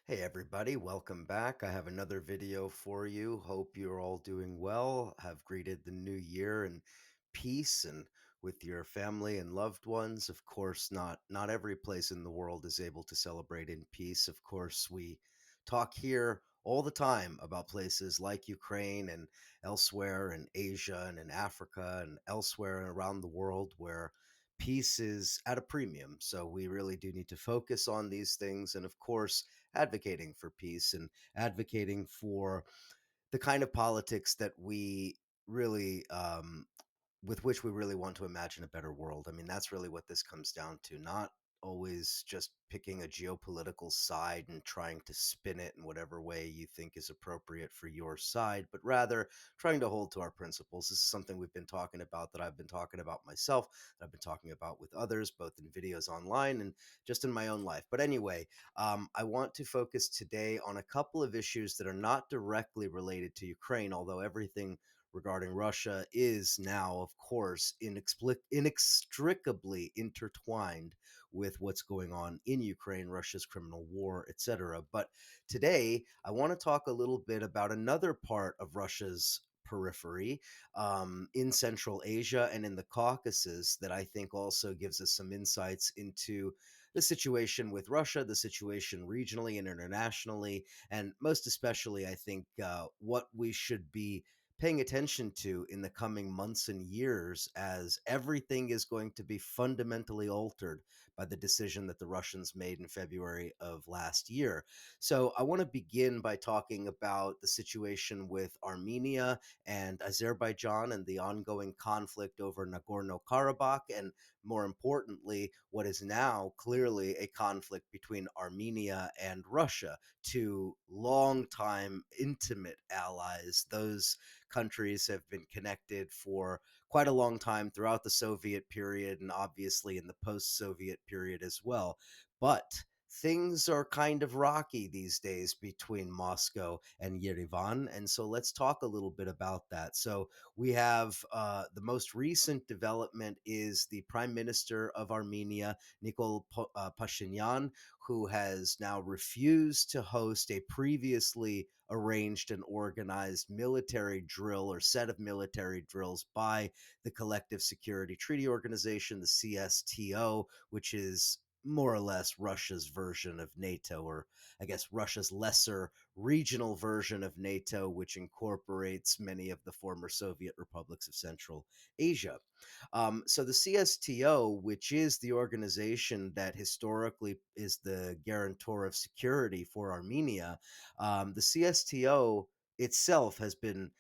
Hey everybody, welcome back. I have another video for you. Hope you're all doing well, have greeted the new year in peace and with your family and loved ones. Of course, not every place in the world is able to celebrate in peace. Of course, we talk here all the time about places like Ukraine and elsewhere in Asia and in Africa and elsewhere around the world where peace is at a premium. So we really do need to focus on these things and of course advocating for peace and advocating for the kind of politics that we really with which we really want to imagine a better world. I mean, that's really what this comes down to, not always just picking a geopolitical side and trying to spin it in whatever way you think is appropriate for your side, but rather trying to hold to our principles. This is something we've been talking about, that I've been talking about myself, that I've been talking about with others, both in videos online and just in my own life. But anyway, I want to focus today on a couple of issues that are not directly related to Ukraine, although everything regarding Russia is now, of course, inextricably intertwined with what's going on in Ukraine, Russia's criminal war, etc. But today, I want to talk a little bit about another part of Russia's periphery in Central Asia and in the Caucasus that I think also gives us some insights into the situation with Russia, the situation regionally and internationally, and most especially, I think, what we should be paying attention to in the coming months and years, as everything is going to be fundamentally altered by the decision that the Russians made in February of last year. So I want to begin by talking about the situation with Armenia and Azerbaijan and the ongoing conflict over Nagorno-Karabakh, and more importantly, what is now clearly a conflict between Armenia and Russia, two longtime intimate allies. Those countries have been connected for quite a long time throughout the Soviet period and obviously in the post Soviet period as well. But things are kind of rocky these days between Moscow and Yerevan. And so let's talk a little bit about that. So we have the most recent development is the Prime Minister of Armenia, Pashinyan, who has now refused to host a previously arranged and organized military drill or set of military drills by the Collective Security Treaty Organization, the CSTO, which is more or less Russia's version of NATO, or I guess Russia's lesser regional version of NATO, which incorporates many of the former Soviet republics of Central Asia. So the CSTO, which is the organization that historically is the guarantor of security for Armenia, the CSTO itself has been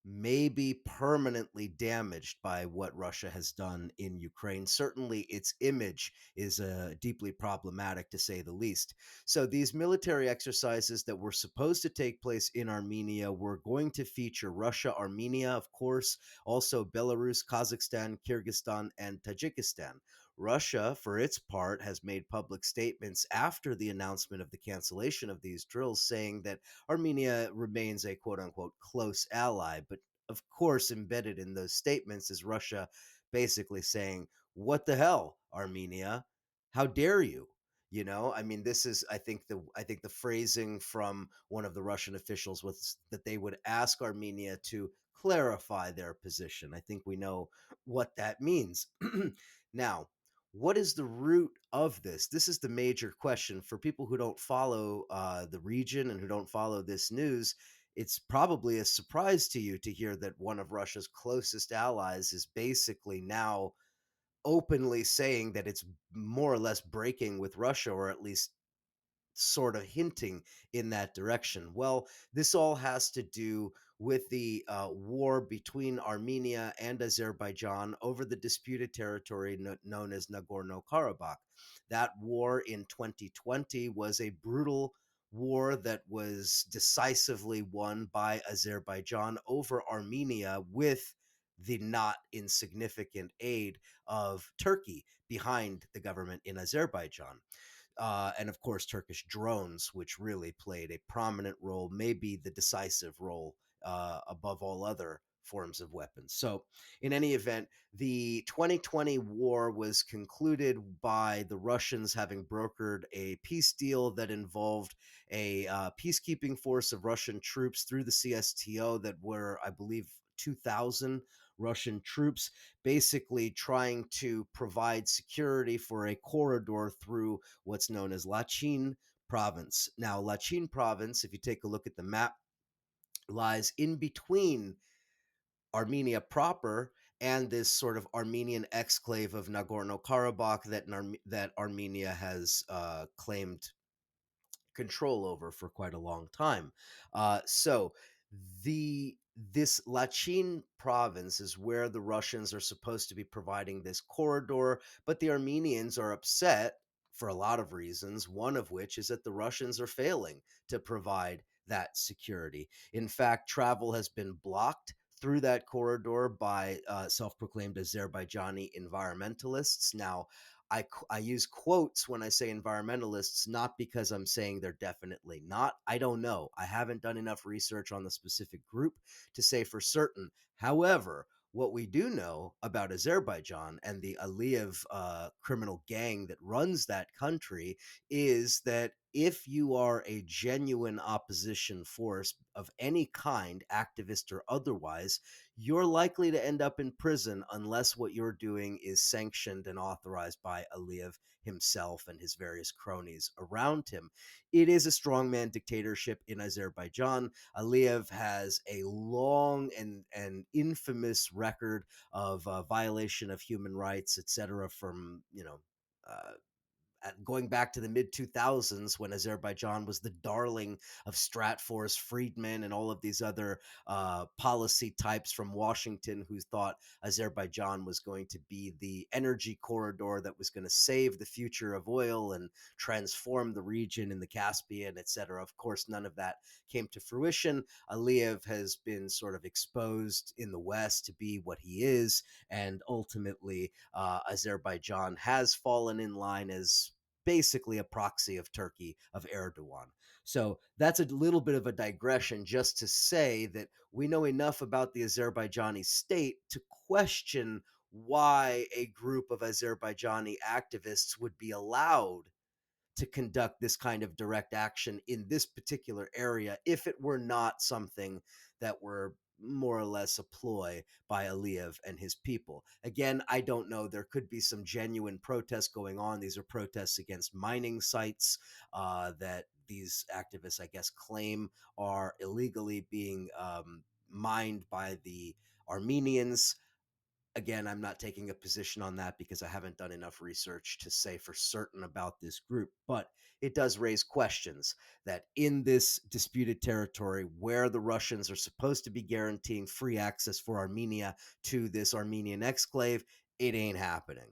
maybe permanently damaged by what Russia has done in Ukraine. Certainly, its image is deeply problematic, to say the least. So, these military exercises that were supposed to take place in Armenia were going to feature Russia, Armenia, of course, also Belarus, Kazakhstan, Kyrgyzstan, and Tajikistan. Russia, for its part, has made public statements after the announcement of the cancellation of these drills saying that Armenia remains a quote unquote close ally. But of course, embedded in those statements is Russia basically saying, "What the hell, Armenia? How dare you?" You know, I mean, this is, I think the phrasing from one of the Russian officials was that they would ask Armenia to clarify their position. I think we know what that means. Now, what is the root of this? This is the major question for people who don't follow the region and who don't follow this news. It's probably a surprise to you to hear that one of Russia's closest allies is basically now openly saying that it's more or less breaking with Russia, or at least sort of hinting in that direction. Well, this all has to do with the war between Armenia and Azerbaijan over the disputed territory known as Nagorno Karabakh. That war in 2020 was a brutal war that was decisively won by Azerbaijan over Armenia, with the not insignificant aid of Turkey behind the government in Azerbaijan, and of course Turkish drones, which really played a prominent role, maybe the decisive role above all other forms of weapons. So, in any event, the 2020 war was concluded by the Russians having brokered a peace deal that involved a peacekeeping force of Russian troops through the CSTO that were, I believe, 2,000 Russian troops, basically trying to provide security for a corridor through what's known as Lachin province. Now, Lachin province, if you take a look at the map, lies in between Armenia proper and this sort of Armenian exclave of Nagorno-Karabakh that Armenia has claimed control over for quite a long time. So the this Lachin province is where the Russians are supposed to be providing this corridor, but the Armenians are upset for a lot of reasons, one of which is that the Russians are failing to provide that security. In fact, travel has been blocked through that corridor by self proclaimed Azerbaijani environmentalists. Now, I use quotes when I say environmentalists, not because I'm saying they're definitely not. I don't know. I haven't done enough research on the specific group to say for certain. However, what we do know about Azerbaijan and the Aliyev criminal gang that runs that country is that if you are a genuine opposition force of any kind, activist or otherwise, you're likely to end up in prison unless what you're doing is sanctioned and authorized by Aliyev himself and his various cronies around him. It is a strongman dictatorship in Azerbaijan. Aliyev has a long and infamous record of violation of human rights, etc., from uh, going back to the mid 2000s when Azerbaijan was the darling of Stratfor's, Friedman, and all of these other policy types from Washington who thought Azerbaijan was going to be the energy corridor that was going to save the future of oil and transform the region in the Caspian, etc. Of course, none of that came to fruition. Aliyev has been sort of exposed in the West to be what he is, and ultimately, Azerbaijan has fallen in line as basically a proxy of Turkey, of Erdogan. So that's a little bit of a digression just to say that we know enough about the Azerbaijani state to question why a group of Azerbaijani activists would be allowed to conduct this kind of direct action in this particular area if it were not something that were more or less a ploy by Aliyev and his people. Again, I don't know. There could be some genuine protests going on. These are protests against mining sites that these activists, I guess, claim are illegally being mined by the Armenians. Again, I'm not taking a position on that because I haven't done enough research to say for certain about this group, but it does raise questions that in this disputed territory where the Russians are supposed to be guaranteeing free access for Armenia to this Armenian exclave, it ain't happening.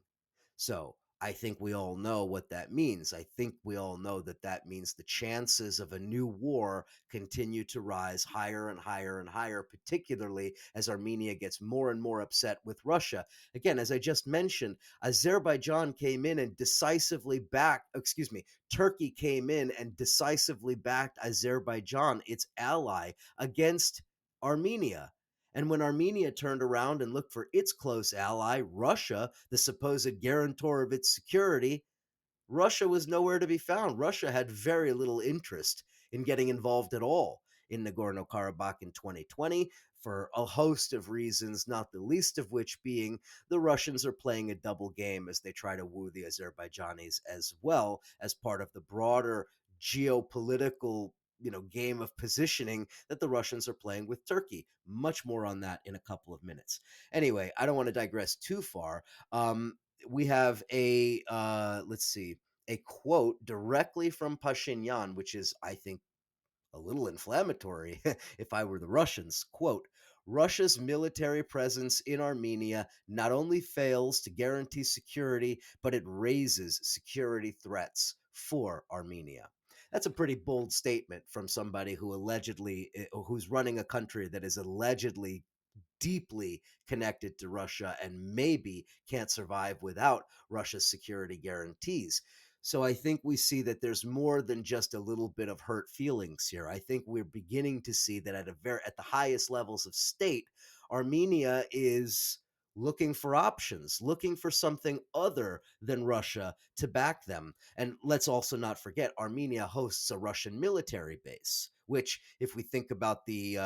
So I think we all know what that means. I think we all know that that means the chances of a new war continue to rise higher and higher and higher, particularly as Armenia gets more and more upset with Russia. Again, as I just mentioned, Azerbaijan came in and decisively backed, excuse me, Turkey came in and decisively backed Azerbaijan, its ally, against Armenia. And when Armenia turned around and looked for its close ally, Russia, the supposed guarantor of its security, Russia was nowhere to be found. Russia had very little interest in getting involved at all in Nagorno Karabakh in 2020 for a host of reasons, not the least of which being the Russians are playing a double game as they try to woo the Azerbaijanis as well as part of the broader geopolitical game of positioning that the Russians are playing with Turkey. Much more on that in a couple of minutes. Anyway, I don't want to digress too far. We have a let's see, a quote directly from Pashinyan, which is, I think, a little inflammatory if I were the Russians. Quote, Russia's military presence in Armenia not only fails to guarantee security, but it raises security threats for Armenia. That's a pretty bold statement from somebody who's running a country that is allegedly deeply connected to Russia and maybe can't survive without Russia's security guarantees. So I think we see that there's more than just a little bit of hurt feelings here. I think we're beginning to see that at the highest levels of state, Armenia is looking for options, looking for something other than Russia to back them. And let's also not forget, Armenia hosts a Russian military base, which, if we think about the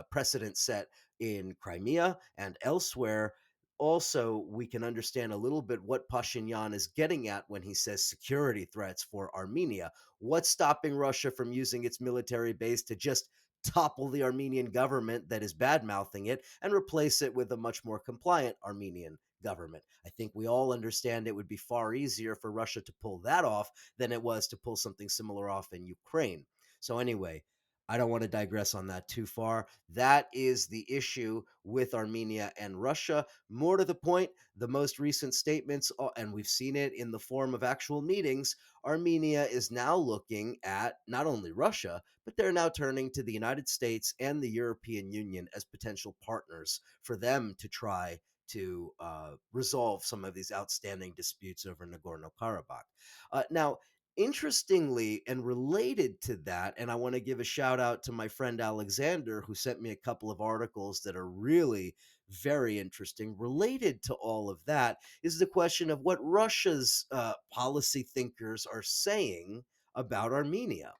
precedent set in Crimea and elsewhere, also we can understand a little bit what Pashinyan is getting at when he says security threats for Armenia. What's stopping Russia from using its military base to just topple the Armenian government that is bad mouthing it and replace it with a much more compliant Armenian government? I think we all understand it would be far easier for Russia to pull that off than it was to pull something similar off in Ukraine. So, anyway, I don't want to digress on that too far. That is the issue with Armenia and Russia. More to the point, the most recent statements, and we've seen it in the form of actual meetings, Armenia is now looking at not only Russia, but they're now turning to the United States and the European Union as potential partners for them to try to resolve some of these outstanding disputes over Nagorno Karabakh. Now, interestingly and related to that, and I want to give a shout out to my friend Alexander, who sent me a couple of articles that are really very interesting related to all of that, is the question of what Russia's policy thinkers are saying about Armenia.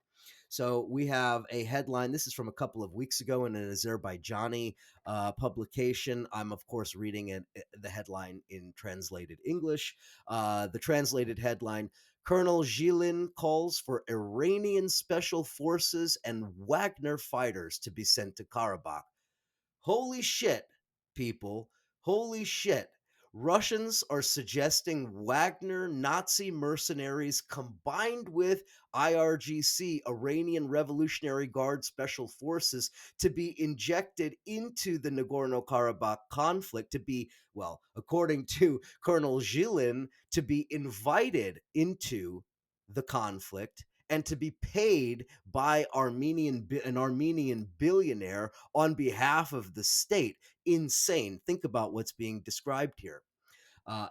So we have a headline. This is from a couple of weeks ago in an Azerbaijani publication. I'm, of course, reading the headline in translated English. The translated headline: Colonel Zhilin calls for Iranian special forces and Wagner fighters to be sent to Karabakh. Holy shit, people. Holy shit. Russians are suggesting Wagner Nazi mercenaries combined with IRGC, Iranian Revolutionary Guard Special Forces, to be injected into the Nagorno Karabakh conflict, to be, well, according to Colonel Zhilin, to be invited into the conflict and to be paid by an Armenian billionaire on behalf of the state. Insane. Think about what's being described here.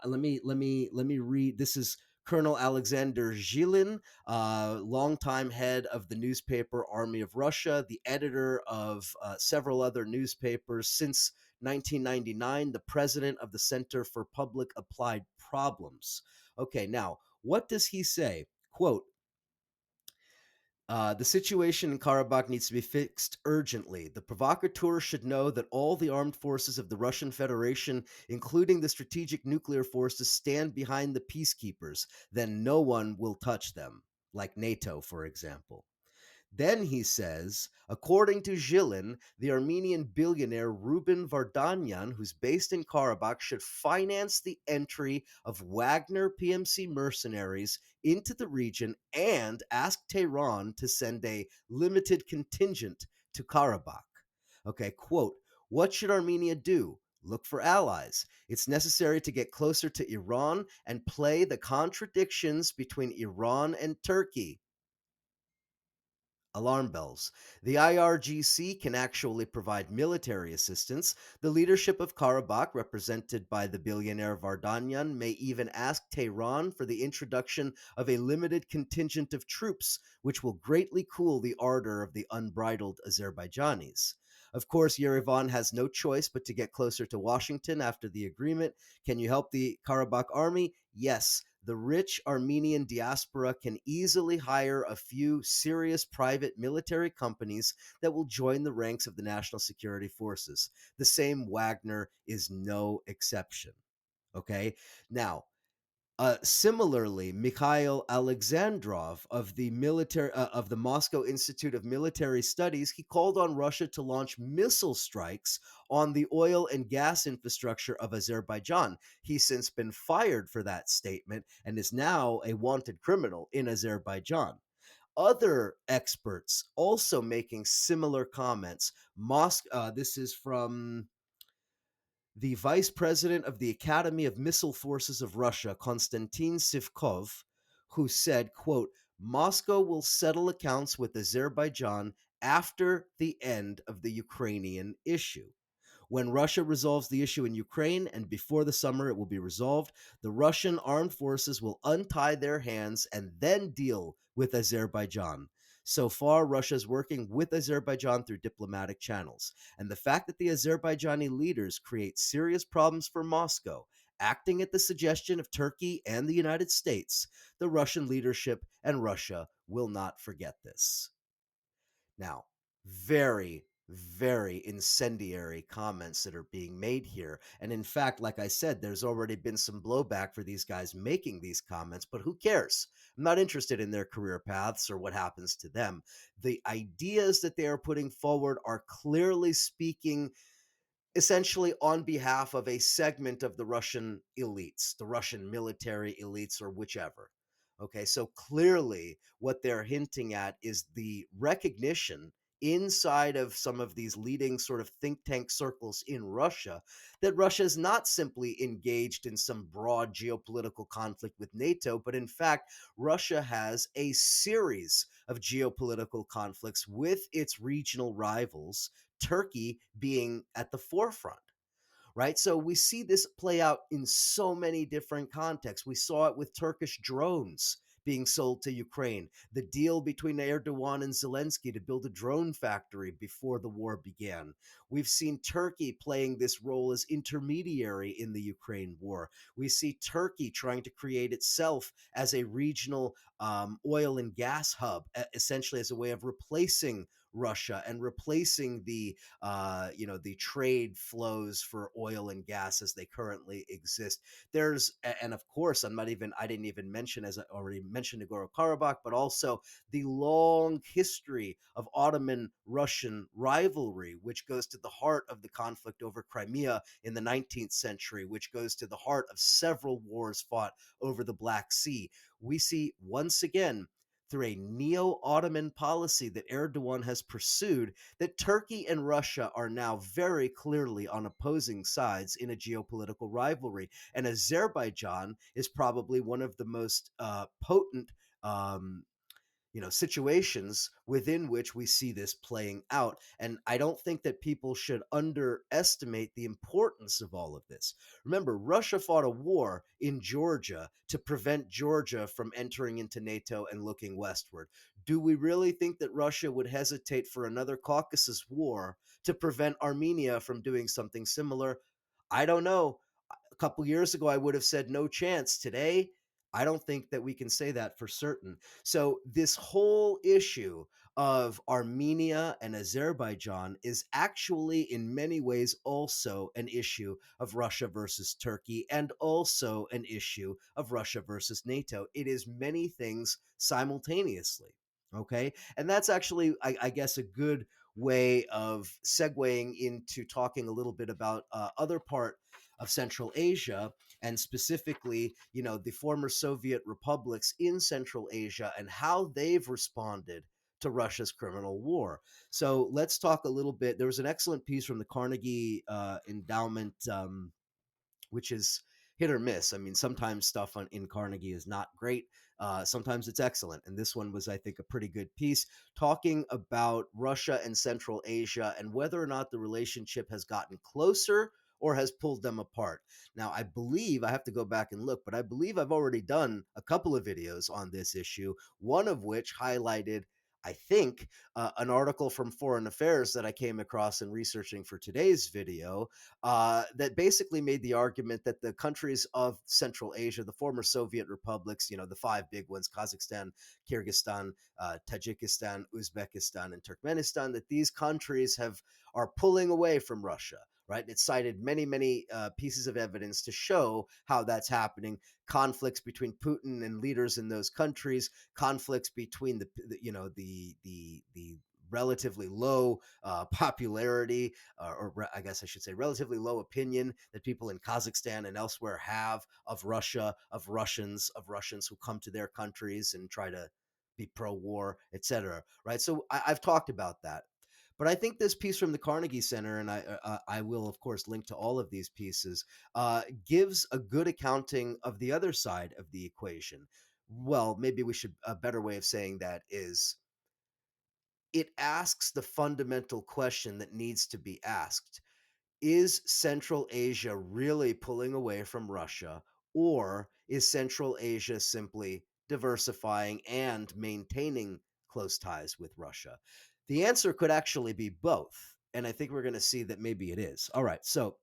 Let me read. This is Colonel Alexander Zhilin, longtime head of the newspaper Army of Russia, the editor of several other newspapers since 1999, the president of the Center for Public Applied Problems. Okay, now, what does he say? Quote, the situation in Karabakh needs to be fixed urgently. The provocateur should know that all the armed forces of the Russian Federation, including the strategic nuclear forces, stand behind the peacekeepers. Then no one will touch them, like NATO, for example. Then he says, according to Zhilin, the Armenian billionaire Ruben Vardanyan, who's based in Karabakh, should finance the entry of Wagner PMC mercenaries into the region and ask Tehran to send a limited contingent to Karabakh. Okay, quote, what should Armenia do? Look for allies. It's necessary to get closer to Iran and play the contradictions between Iran and Turkey. Alarm bells. The IRGC can actually provide military assistance. The leadership of Karabakh, represented by the billionaire Vardanyan, may even ask Tehran for the introduction of a limited contingent of troops, which will greatly cool the ardor of the unbridled Azerbaijanis. Of course, Yerevan has no choice but to get closer to Washington after the agreement. Can you help the Karabakh army? Yes. The rich Armenian diaspora can easily hire a few serious private military companies that will join the ranks of the national security forces. The same Wagner is no exception. Okay? Now, similarly, Mikhail Alexandrov of the Moscow Institute of Military Studies, he called on Russia to launch missile strikes on the oil and gas infrastructure of Azerbaijan. He's since been fired for that statement and is now a wanted criminal in Azerbaijan. Other experts also making similar comments. This is from the vice president of the Academy of Missile Forces of Russia, Konstantin Sivkov, who said, quote, Moscow will settle accounts with Azerbaijan after the end of the Ukrainian issue. When Russia resolves the issue in Ukraine, and before the summer it will be resolved, the Russian armed forces will untie their hands and then deal with Azerbaijan. So far, Russia is working with Azerbaijan through diplomatic channels. And the fact that the Azerbaijani leaders create serious problems for Moscow, acting at the suggestion of Turkey and the United States, the Russian leadership and Russia will not forget this. Now, very, very incendiary comments that are being made here. And in fact, like I said, there's already been some blowback for these guys making these comments, but who cares? I'm not interested in their career paths or what happens to them. The ideas that they are putting forward are clearly speaking essentially on behalf of a segment of the Russian elites, the Russian military elites, or whichever. Okay, so clearly what they're hinting at is the recognition inside of some of these leading sort of think tank circles in Russia that Russia is not simply engaged in some broad geopolitical conflict with NATO, but in fact, Russia has a series of geopolitical conflicts with its regional rivals, Turkey being at the forefront, right? So we see this play out in so many different contexts. We saw it with Turkish drones being sold to Ukraine, the deal between Erdogan and Zelensky to build a drone factory before the war began. We've seen Turkey playing this role as intermediary in the Ukraine war. We see Turkey trying to create itself as a regional oil and gas hub, essentially as a way of replacing Russia and replacing the trade flows for oil and gas as they currently exist. And of course, I didn't even mention, as I already mentioned, Nagorno-Karabakh, but also the long history of Ottoman-Russian rivalry, which goes to the heart of the conflict over Crimea in the 19th century, which goes to the heart of several wars fought over the Black Sea. We see once again, through a neo-Ottoman policy that Erdogan has pursued, that Turkey and Russia are now very clearly on opposing sides in a geopolitical rivalry. And Azerbaijan is probably one of the most potent situations within which we see this playing out. And I don't think that people should underestimate the importance of all of this. Remember, Russia fought a war in Georgia to prevent Georgia from entering into NATO and looking westward. Do we really think that Russia would hesitate for another Caucasus war to prevent Armenia from doing something similar? I don't know. A couple years ago, I would have said no chance. Today, I don't think that we can say that for certain. So, this whole issue of Armenia and Azerbaijan is actually, in many ways, also an issue of Russia versus Turkey and also an issue of Russia versus NATO. It is many things simultaneously. Okay. And that's actually, I guess, a good way of segueing into talking a little bit about other part of Central Asia, and specifically, the former Soviet republics in Central Asia and how they've responded to Russia's criminal war. So let's talk a little bit. There was an excellent piece from the Carnegie Endowment, which is hit or miss. I mean, sometimes stuff in Carnegie is not great. Sometimes it's excellent. And this one was, I think, a pretty good piece talking about Russia and Central Asia and whether or not the relationship has gotten closer or has pulled them apart. Now, I believe I have to go back and look, but I believe I've already done a couple of videos on this issue, one of which highlighted, I think, an article from Foreign Affairs that I came across in researching for today's video that basically made the argument that the countries of Central Asia, the former Soviet republics, the five big ones, Kazakhstan, Kyrgyzstan, Tajikistan, Uzbekistan, and Turkmenistan, that these countries are pulling away from Russia. Right. It cited many, many pieces of evidence to show how that's happening. Conflicts between Putin and leaders in those countries, conflicts between the relatively low popularity, or I guess I should say relatively low opinion that people in Kazakhstan and elsewhere have of Russia, of Russians who come to their countries and try to be pro-war, etc. Right. So I've talked about that. But I think this piece from the Carnegie Center, and I will of course link to all of these pieces, gives a good accounting of the other side of the equation. Well, maybe a better way of saying that is it asks the fundamental question that needs to be asked. is Central Asia really pulling away from Russia, or is Central Asia simply diversifying and maintaining close ties with Russia? The answer could actually be both. And I think we're going to see that maybe it is. All right. So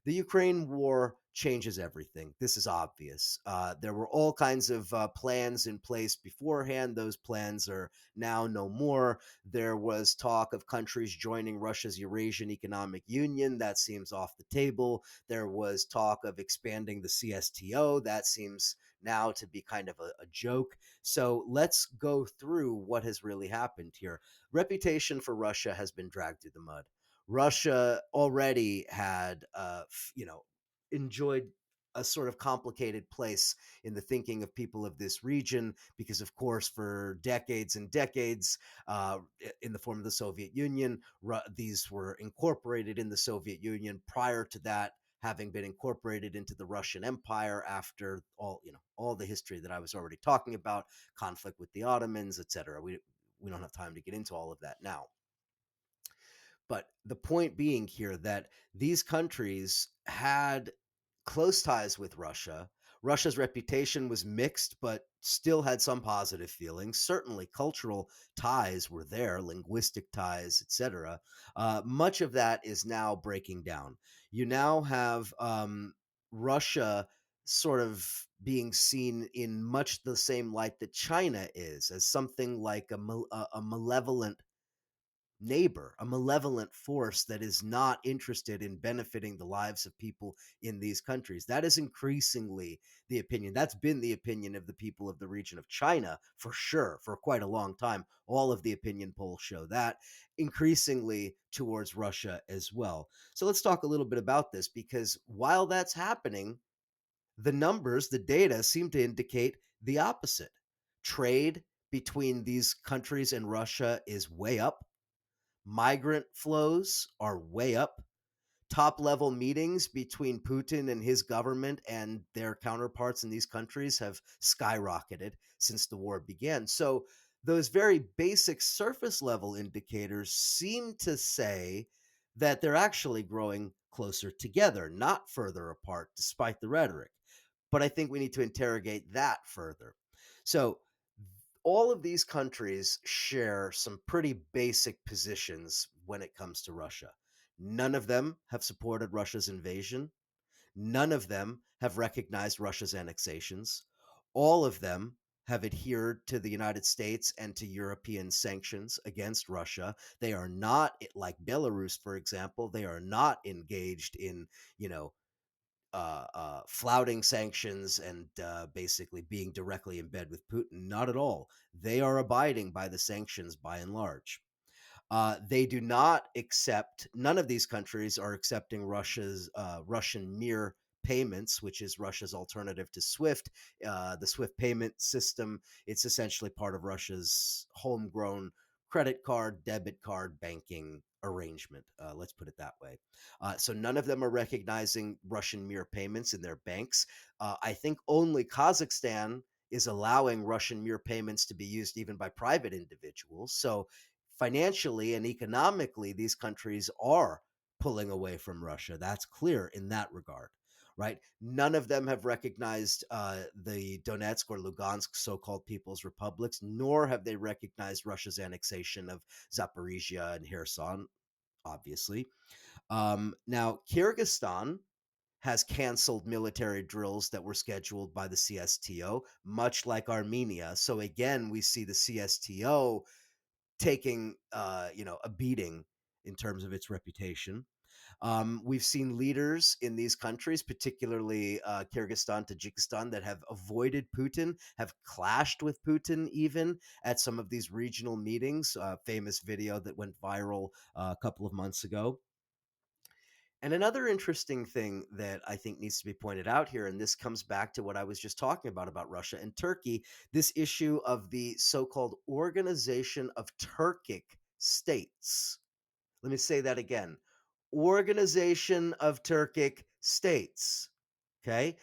the Ukraine war changes everything. This is obvious. There were all kinds of plans in place beforehand. Those plans are now no more. There was talk of countries joining Russia's Eurasian Economic Union. That seems off the table. There was talk of expanding the CSTO. That seems now to be kind of a joke. So let's go through what has really happened here. Reputation for Russia has been dragged through the mud. Russia already had, enjoyed a sort of complicated place in the thinking of people of this region because, of course, for decades and decades, in the form of the Soviet Union, these were incorporated in the Soviet Union. Prior to that, having been incorporated into the Russian Empire after all the history that I was already talking about, conflict with the Ottomans, etc. We don't have time to get into all of that now. But the point being here that these countries had close ties with Russia. Russia's reputation was mixed, but still had some positive feelings. Certainly, cultural ties were there, linguistic ties, etc. Much of that is now breaking down. You now have Russia sort of being seen in much the same light that China is, as something like a malevolent neighbor, a malevolent force that is not interested in benefiting the lives of people in these countries. That is increasingly the opinion. That's been the opinion of the people of the region of China for sure, for quite a long time. All of the opinion polls show that, increasingly towards Russia as well. So let's talk a little bit about this, because while that's happening, the numbers, the data seem to indicate the opposite. Trade between these countries and Russia is way up. Migrant flows are way up. Top level meetings between Putin and his government and their counterparts in these countries have skyrocketed since the war began. So, those very basic surface level indicators seem to say that they're actually growing closer together, not further apart, despite the rhetoric. But I think we need to interrogate that further. So, all of these countries share some pretty basic positions when it comes to Russia. None of them have supported Russia's invasion. None of them have recognized Russia's annexations. All of them have adhered to the United States and to European sanctions against Russia. They are not, like Belarus, for example, they are not engaged in, you know, flouting sanctions and basically being directly in bed with Putin. Not at all. They are abiding by the sanctions by and large. They do not accept, none of these countries are accepting Russian mere payments, which is Russia's alternative to SWIFT. The SWIFT payment system, it's essentially part of Russia's homegrown credit card, debit card banking arrangement. Let's put it that way. So none of them are recognizing Russian mere payments in their banks. I think only Kazakhstan is allowing Russian mere payments to be used even by private individuals. So financially and economically, these countries are pulling away from Russia. That's clear in that regard, right? None of them have recognized the Donetsk or Lugansk so-called People's Republics, nor have they recognized Russia's annexation of Zaporizhia and Kherson, obviously. Now, Kyrgyzstan has canceled military drills that were scheduled by the CSTO, much like Armenia. So again, we see the CSTO taking a beating in terms of its reputation. We've seen leaders in these countries, particularly Kyrgyzstan, Tajikistan, that have avoided Putin, have clashed with Putin even at some of these regional meetings. Famous video that went viral a couple of months ago. And another interesting thing that I think needs to be pointed out here, and this comes back to what I was just talking about Russia and Turkey, this issue of the so called Organization of Turkic States. Let me say that again. Organization of Turkic States. Okay.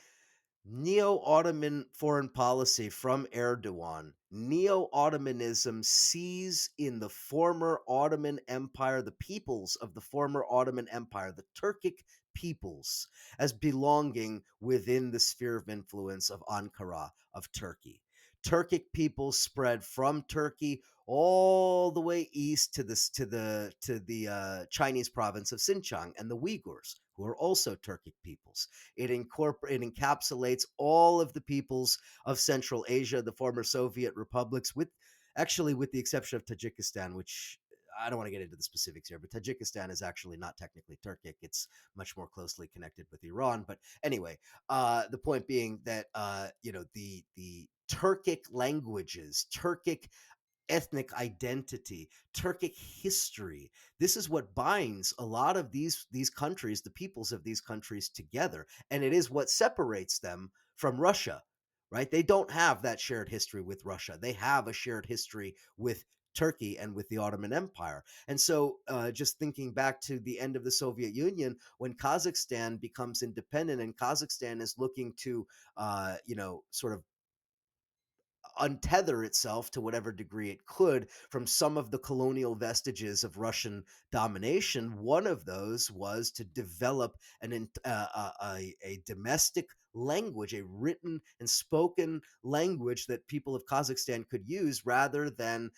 Neo-Ottoman foreign policy from Erdogan. Neo-Ottomanism sees in the former Ottoman Empire, the peoples of the former Ottoman Empire, the Turkic peoples, as belonging within the sphere of influence of Ankara, of Turkey. Turkic peoples spread from Turkey all the way east to the Chinese province of Xinjiang and the Uyghurs, who are also Turkic peoples. It encapsulates all of the peoples of Central Asia, the former Soviet republics, with the exception of Tajikistan, which I don't want to get into the specifics here, but Tajikistan is actually not technically Turkic. It's much more closely connected with Iran. But anyway, the point being that the Turkic languages, Turkic ethnic identity, Turkic history. This is what binds a lot of these countries, the peoples of these countries together, and it is what separates them from Russia. Right? They don't have that shared history with Russia. They have a shared history with Turkey and with the Ottoman Empire. And so, just thinking back to the end of the Soviet Union, when Kazakhstan becomes independent and Kazakhstan is looking to, sort of untether itself to whatever degree it could from some of the colonial vestiges of Russian domination. One of those was to develop a domestic language, a written and spoken language that people of Kazakhstan could use rather than,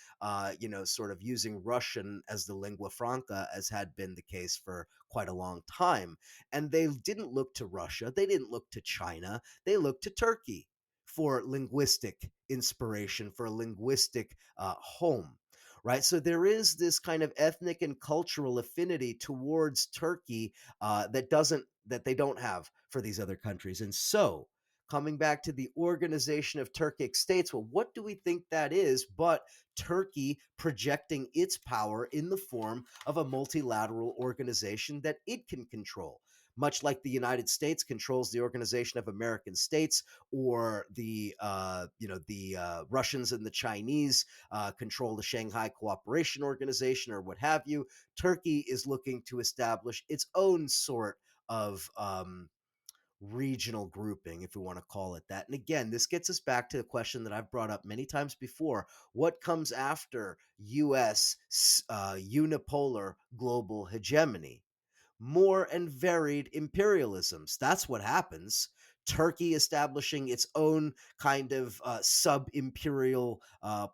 sort of using Russian as the lingua franca, as had been the case for quite a long time. And they didn't look to Russia, they didn't look to China, they looked to Turkey for linguistic inspiration, for a linguistic home. Right, so there is this kind of ethnic and cultural affinity towards Turkey that they don't have for these other countries. And so, coming back to the organization of Turkic states, well, what do we think that is but Turkey projecting its power in the form of a multilateral organization that it can control? Much like the United States controls the Organization of American States, or the Russians and the Chinese control the Shanghai Cooperation Organization, or what have you. Turkey is looking to establish its own sort of regional grouping, if we want to call it that. And again, this gets us back to the question that I've brought up many times before: what comes after U.S. Unipolar global hegemony? More and varied imperialisms. That's what happens. Turkey establishing its own kind of sub imperial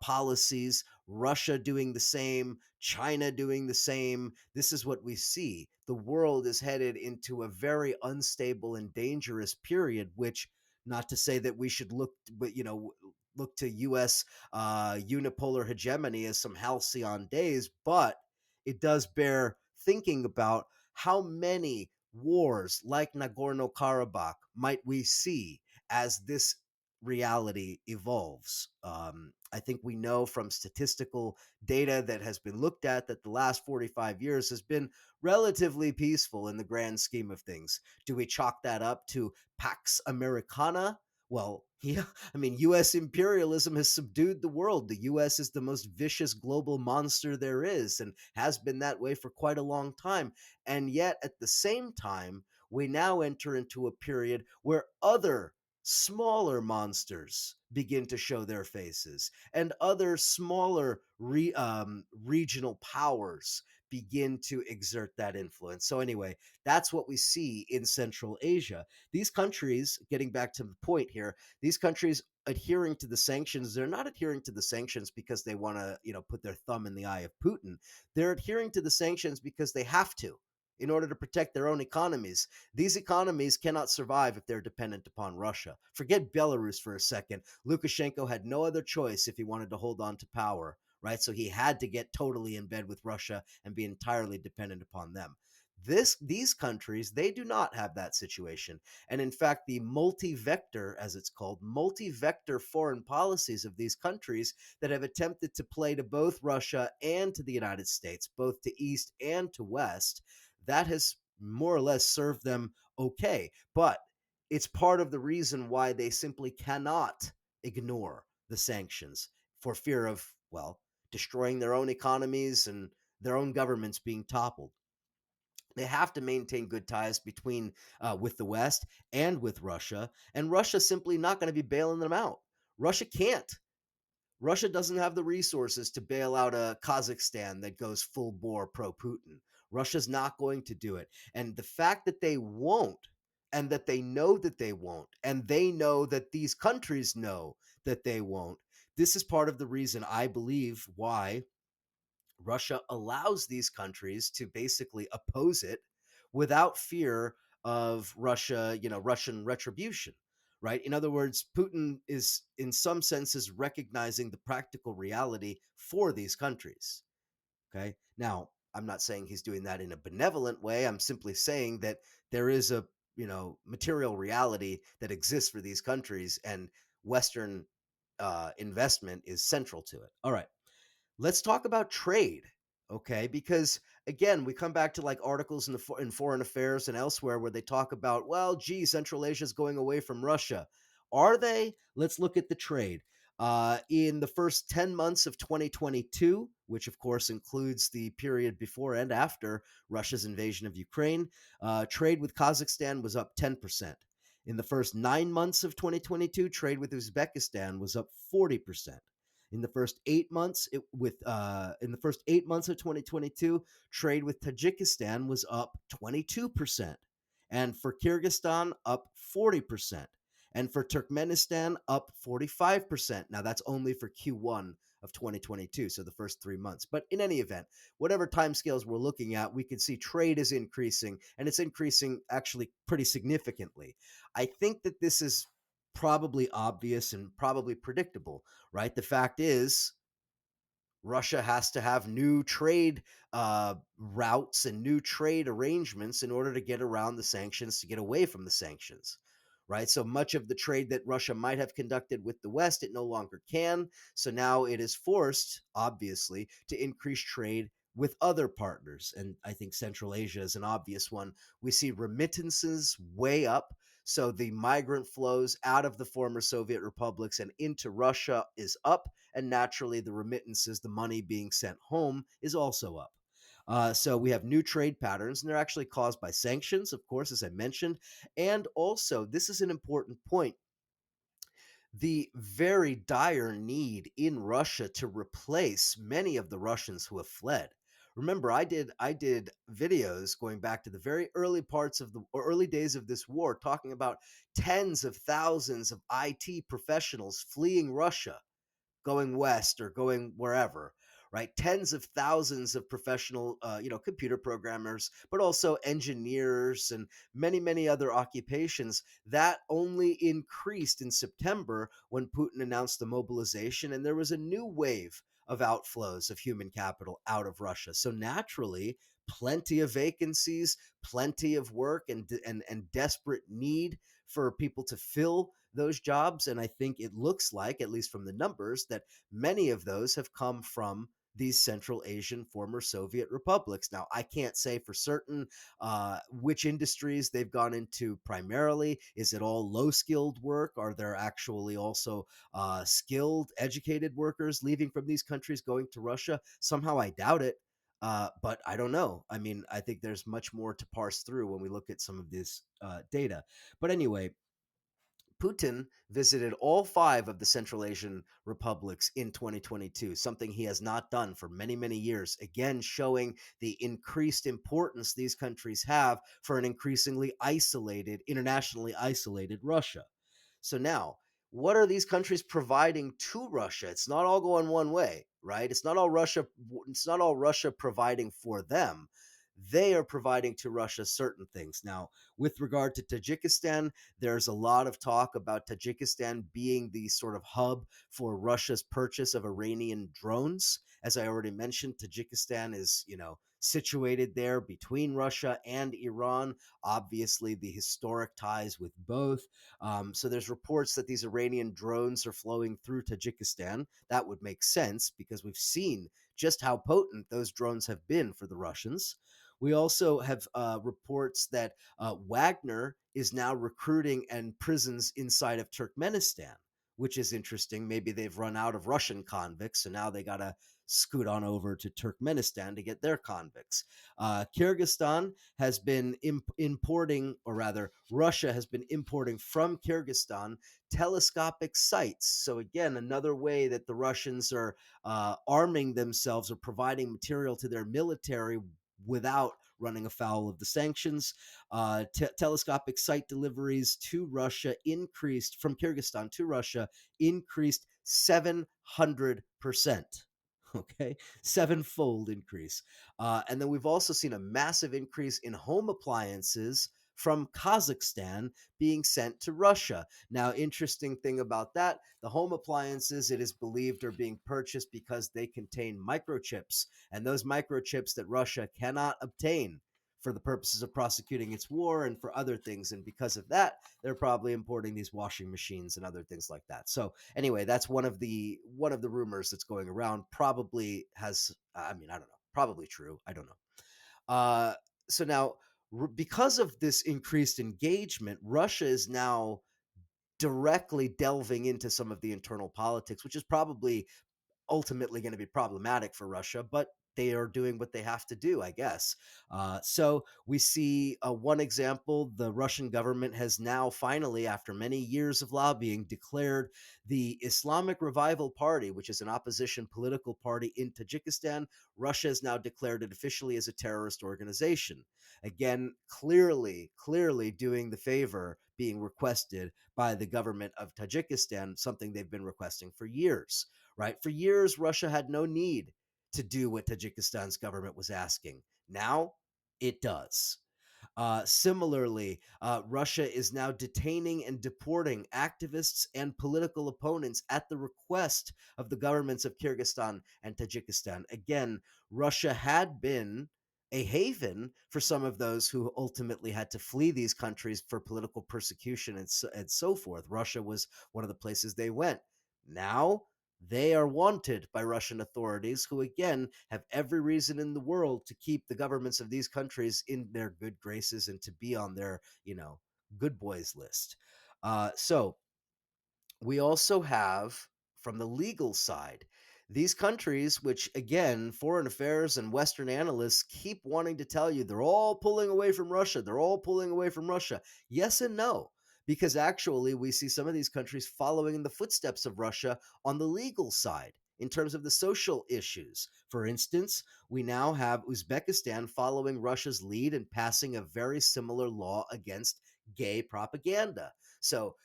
policies, Russia doing the same, China doing the same. This is what we see. The world is headed into a very unstable and dangerous period, which, not to say that we should look to U.S. Unipolar hegemony as some halcyon days, but it does bear thinking about how many wars like Nagorno Karabakh might we see as this reality evolves. I think we know from statistical data that has been looked at that the last 45 years has been relatively peaceful in the grand scheme of things. Do we chalk that up to Pax Americana? Well, yeah, I mean, U.S. imperialism has subdued the world. The U.S. is the most vicious global monster there is and has been that way for quite a long time. And yet, at the same time, we now enter into a period where other smaller monsters begin to show their faces, and other smaller regional powers begin to exert that influence. So, anyway, that's what we see in Central Asia. These countries, getting back to the point here, these countries adhering to the sanctions, they're not adhering to the sanctions because they want to, put their thumb in the eye of Putin. They're adhering to the sanctions because they have to, in order to protect their own economies. These economies cannot survive if they're dependent upon Russia. Forget Belarus for a second. Lukashenko had no other choice if he wanted to hold on to power, right? So he had to get totally in bed with Russia and be entirely dependent upon them. These countries, they do not have that situation. And in fact, the multi-vector, as it's called, multi-vector foreign policies of these countries that have attempted to play to both Russia and to the United States, both to east and to west, that has more or less served them okay. But it's part of the reason why they simply cannot ignore the sanctions, for fear of, well, destroying their own economies and their own governments being toppled. They have to maintain good ties between with the West and with Russia, and Russia's simply not going to be bailing them out. Russia can't. Russia doesn't have the resources to bail out a Kazakhstan that goes full bore pro Putin. Russia's not going to do it. And the fact that they won't, and that they know that they won't, and they know that these countries know that they won't, this is part of the reason I believe why Russia allows these countries to basically oppose it without fear of Russian retribution, right? In other words, Putin is in some senses recognizing the practical reality for these countries. Okay. Now, I'm not saying he's doing that in a benevolent way. I'm simply saying that there is a, material reality that exists for these countries, and Western investment is central to it. All right. Let's talk about trade, okay? Because again, we come back to like articles in Foreign Affairs and elsewhere where they talk about, well, gee, Central Asia is going away from Russia. Are they? Let's look at the trade. In the first 10 months of 2022, which of course includes the period before and after Russia's invasion of Ukraine, trade with Kazakhstan was up 10%. In the first 9 months of 2022, trade with Uzbekistan was up 40%. In the first 8 months, in the first 8 months of 2022, trade with Tajikistan was up 22%, and for Kyrgyzstan up 40%, and for Turkmenistan up 45%. Now that's only for Q1 of 2022, so the first 3 months. But in any event, whatever timescales we're looking at, we can see trade is increasing, and it's increasing actually pretty significantly. I think that this is probably obvious and probably predictable, right? The fact is, Russia has to have new trade routes and new trade arrangements in order to get around the sanctions, to get away from the sanctions, right? So much of the trade that Russia might have conducted with the West, it no longer can. So now it is forced, obviously, to increase trade with other partners. And I think Central Asia is an obvious one. We see remittances way up. So the migrant flows out of the former Soviet republics and into Russia is up, and naturally the remittances, the money being sent home, is also up. So we have new trade patterns, and they're actually caused by sanctions, of course, as I mentioned. And also, this is an important point, the very dire need in Russia to replace many of the Russians who have fled. Remember, I did videos going back to the very early parts of the or early days of this war, talking about tens of thousands of IT professionals fleeing Russia, going west or going wherever, right? Tens of thousands of professional, computer programmers, but also engineers and many, many other occupations. That only increased in September when Putin announced the mobilization, and there was a new wave of outflows of human capital out of Russia. So naturally, plenty of vacancies, plenty of work, and desperate need for people to fill those jobs. And I think it looks like, at least from the numbers, that many of those have come from these Central Asian former Soviet republics. Now, I can't say for certain which industries they've gone into primarily. Is it all low skilled work? Are there actually also skilled, educated workers leaving from these countries going to Russia? Somehow I doubt it. But I don't know. I mean, I think there's much more to parse through when we look at some of this data. But anyway, Putin visited all five of the Central Asian republics in 2022, something he has not done for many, many years, again, showing the increased importance these countries have for an increasingly isolated, internationally isolated Russia. So now, what are these countries providing to Russia? It's not all going one way, right? It's not all Russia providing for them. They are providing to Russia certain things. Now, with regard to Tajikistan, there's a lot of talk about Tajikistan being the sort of hub for Russia's purchase of Iranian drones. As I already mentioned, Tajikistan is, situated there between Russia and Iran. Obviously, the historic ties with both. So there's reports that these Iranian drones are flowing through Tajikistan. That would make sense because we've seen just how potent those drones have been for the Russians. We also have reports that Wagner is now recruiting and prisons inside of Turkmenistan, which is interesting. Maybe they've run out of Russian convicts, so now they got to scoot on over to Turkmenistan to get their convicts. Kyrgyzstan has been importing, or rather, Russia has been importing from Kyrgyzstan telescopic sights. So, again, another way that the Russians are arming themselves or providing material to their military without running afoul of the sanctions. Telescopic sight deliveries to Russia increased from Kyrgyzstan to Russia increased 700%. Okay, sevenfold increase. And then we've also seen a massive increase in home appliances from Kazakhstan being sent to Russia. Now, interesting thing about that, the home appliances, it is believed, are being purchased because they contain microchips, and those microchips that Russia cannot obtain for the purposes of prosecuting its war and for other things. And because of that, they're probably importing these washing machines and other things like that. So anyway, that's one of the rumors that's going around. Probably has, I mean, I don't know, probably true. I don't know. So now, because of this increased engagement, Russia is now directly delving into some of the internal politics, which is probably ultimately going to be problematic for Russia, but they are doing what they have to do, I guess. So we see one example: the Russian government has now finally, after many years of lobbying, declared the Islamic Revival Party, which is an opposition political party in Tajikistan. Russia has now declared it officially as a terrorist organization. Again, clearly doing the favor being requested by the government of Tajikistan, something they've been requesting for years. Right? For years, Russia had no need to do what Tajikistan's government was asking. Now it does. Similarly, Russia is now detaining and deporting activists and political opponents at the request of the governments of Kyrgyzstan and Tajikistan. Again, Russia had been a haven for some of those who ultimately had to flee these countries for political persecution and so forth. Russia was one of the places they went. Now they are wanted by Russian authorities, who again have every reason in the world to keep the governments of these countries in their good graces and to be on their, good boys list. So we also have, from the legal side, these countries, which again, foreign affairs and Western analysts keep wanting to tell you they're all pulling away from Russia. They're all pulling away from Russia. Yes and no, because actually we see some of these countries following in the footsteps of Russia on the legal side in terms of the social issues. For instance, we now have Uzbekistan following Russia's lead and passing a very similar law against gay propaganda. So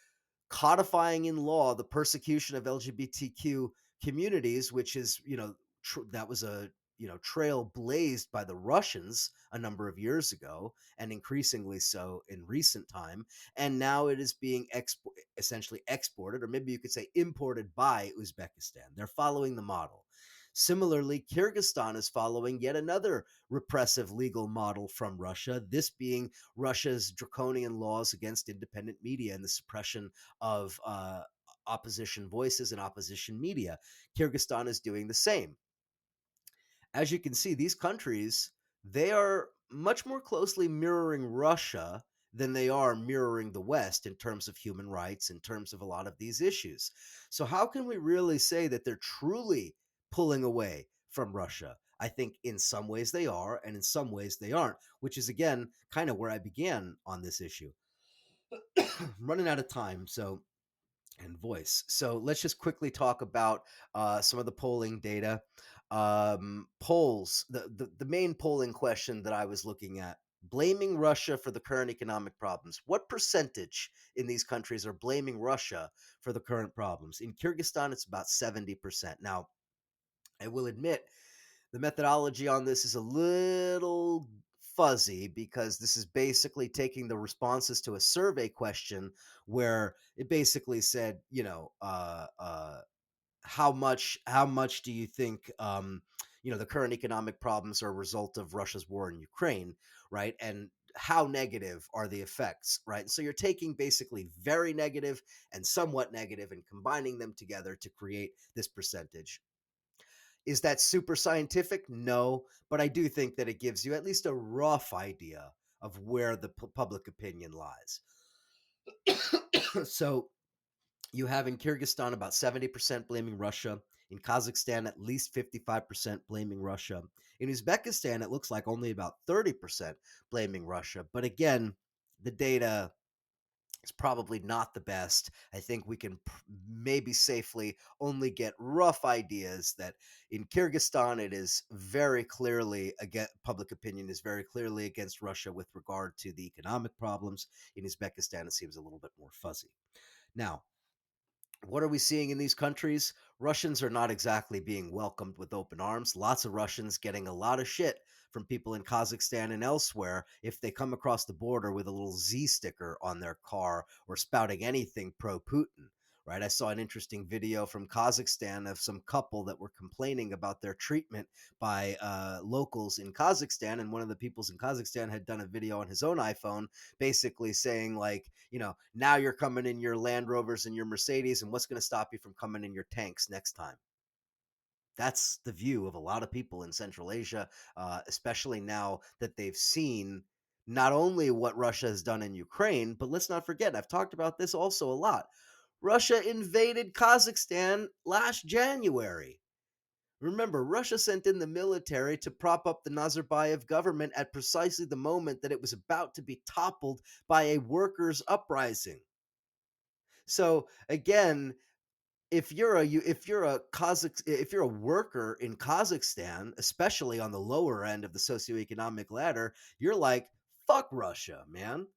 codifying in law the persecution of LGBTQ communities, which is, that was a trail blazed by the Russians a number of years ago, and increasingly so in recent time. And now it is being essentially exported, or maybe you could say imported, by Uzbekistan. They're following the model. Similarly, Kyrgyzstan is following yet another repressive legal model from Russia, this being Russia's draconian laws against independent media and the suppression of opposition voices and opposition media. Kyrgyzstan is doing the same. As you can see, these countries, they are much more closely mirroring Russia than they are mirroring the West in terms of human rights, in terms of a lot of these issues. So how can we really say that they're truly pulling away from Russia? I think in some ways they are, and in some ways they aren't, which is again kind of where I began on this issue. I'm running out of time, and voice. So let's just quickly talk about some of the polling data. Polls, the main polling question that I was looking at: blaming Russia for the current economic problems. What percentage in these countries are blaming Russia for the current problems? In Kyrgyzstan, it's about 70%. Now, I will admit the methodology on this is a little fuzzy, because this is basically taking the responses to a survey question where it basically said, how much do you think the current economic problems are a result of Russia's war in Ukraine, right? And how negative are the effects, right? And so you're taking basically very negative and somewhat negative and combining them together to create this percentage. Is that super scientific? No, but I do think that it gives you at least a rough idea of where the public opinion lies. So You have in Kyrgyzstan about 70% blaming Russia. In Kazakhstan, at least 55% blaming Russia. In Uzbekistan, it looks like only about 30% blaming Russia. But again, the data is probably not the best. I think we can maybe safely only get rough ideas that in Kyrgyzstan, it is very clearly, again, public opinion is very clearly against Russia with regard to the economic problems. In Uzbekistan, it seems a little bit more fuzzy. Now, what are we seeing in these countries? Russians are not exactly being welcomed with open arms. Lots of Russians getting a lot of shit from people in Kazakhstan and elsewhere if they come across the border with a little Z sticker on their car or spouting anything pro Putin. Right? I saw an interesting video from Kazakhstan of some couple that were complaining about their treatment by locals in Kazakhstan. And one of the peoples in Kazakhstan had done a video on his own iPhone basically saying, like, now you're coming in your Land Rovers and your Mercedes, and what's going to stop you from coming in your tanks next time? That's the view of a lot of people in Central Asia, especially now that they've seen not only what Russia has done in Ukraine, but let's not forget, I've talked about this also a lot. Russia invaded Kazakhstan last January. Remember, Russia sent in the military to prop up the Nazarbayev government at precisely the moment that it was about to be toppled by a workers' uprising. So again, if you're a worker in Kazakhstan, especially on the lower end of the socioeconomic ladder, you're like, fuck Russia, man.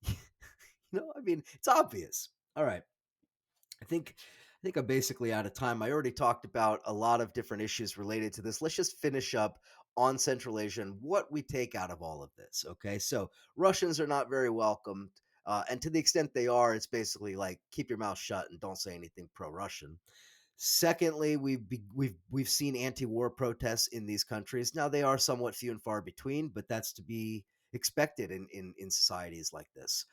I mean, it's obvious. All right. I think I'm basically out of time. I already talked about a lot of different issues related to this. Let's just finish up on Central Asia and what we take out of all of this. Okay, so Russians are not very welcomed, and to the extent they are, it's basically like keep your mouth shut and don't say anything pro-Russian. Secondly, we've seen anti-war protests in these countries. Now they are somewhat few and far between, but that's to be expected in societies like this.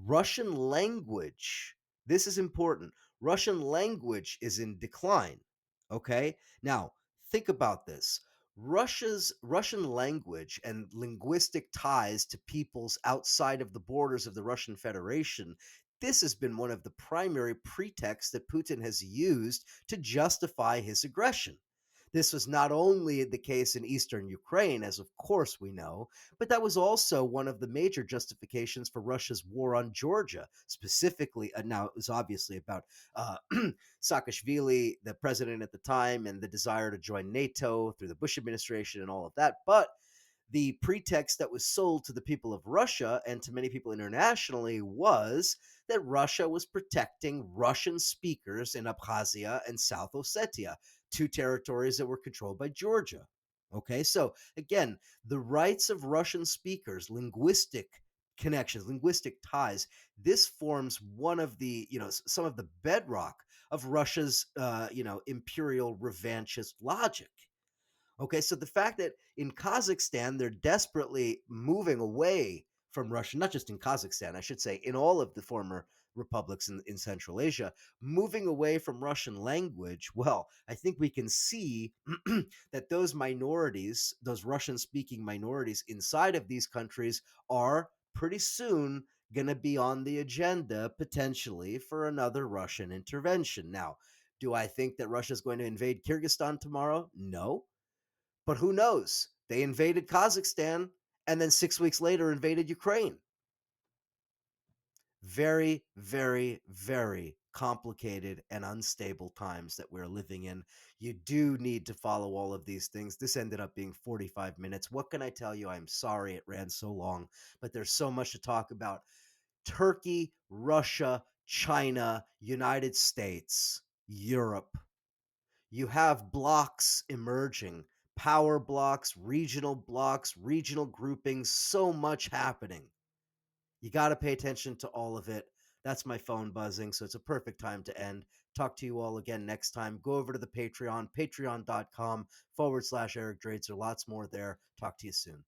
Russian language. This is important. Russian language is in decline. Okay, now think about this. Russia's Russian language and linguistic ties to peoples outside of the borders of the Russian Federation, this has been one of the primary pretexts that Putin has used to justify his aggression. This was not only the case in eastern Ukraine, as of course we know, but that was also one of the major justifications for Russia's war on Georgia. Specifically, now it was obviously about Saakashvili, the president at the time, and the desire to join NATO through the Bush administration and all of that. But the pretext that was sold to the people of Russia and to many people internationally was that Russia was protecting Russian speakers in Abkhazia and South Ossetia, two territories that were controlled by Georgia. Okay, so again, the rights of Russian speakers, linguistic connections, linguistic ties, this forms one of the, some of the bedrock of Russia's, imperial revanchist logic. Okay, so the fact that in Kazakhstan they're desperately moving away from Russia, not just in Kazakhstan, I should say, in all of the former republics in Central Asia, moving away from Russian language, well, I think we can see that those minorities, those Russian speaking minorities inside of these countries, are pretty soon going to be on the agenda potentially for another Russian intervention. Now, do I think that Russia is going to invade Kyrgyzstan tomorrow? No. But who knows? They invaded Kazakhstan and then 6 weeks later invaded Ukraine. Very, very, very complicated and unstable times that we're living in. You do need to follow all of these things. This ended up being 45 minutes. What can I tell you? I'm sorry it ran so long, but there's so much to talk about. Turkey, Russia, China, United States, Europe. You have blocks emerging, power blocks, regional groupings, so much happening. You got to pay attention to all of it. That's my phone buzzing, so it's a perfect time to end. Talk to you all again next time. Go over to the Patreon, patreon.com/Eric Draitser. Lots more there. Talk to you soon.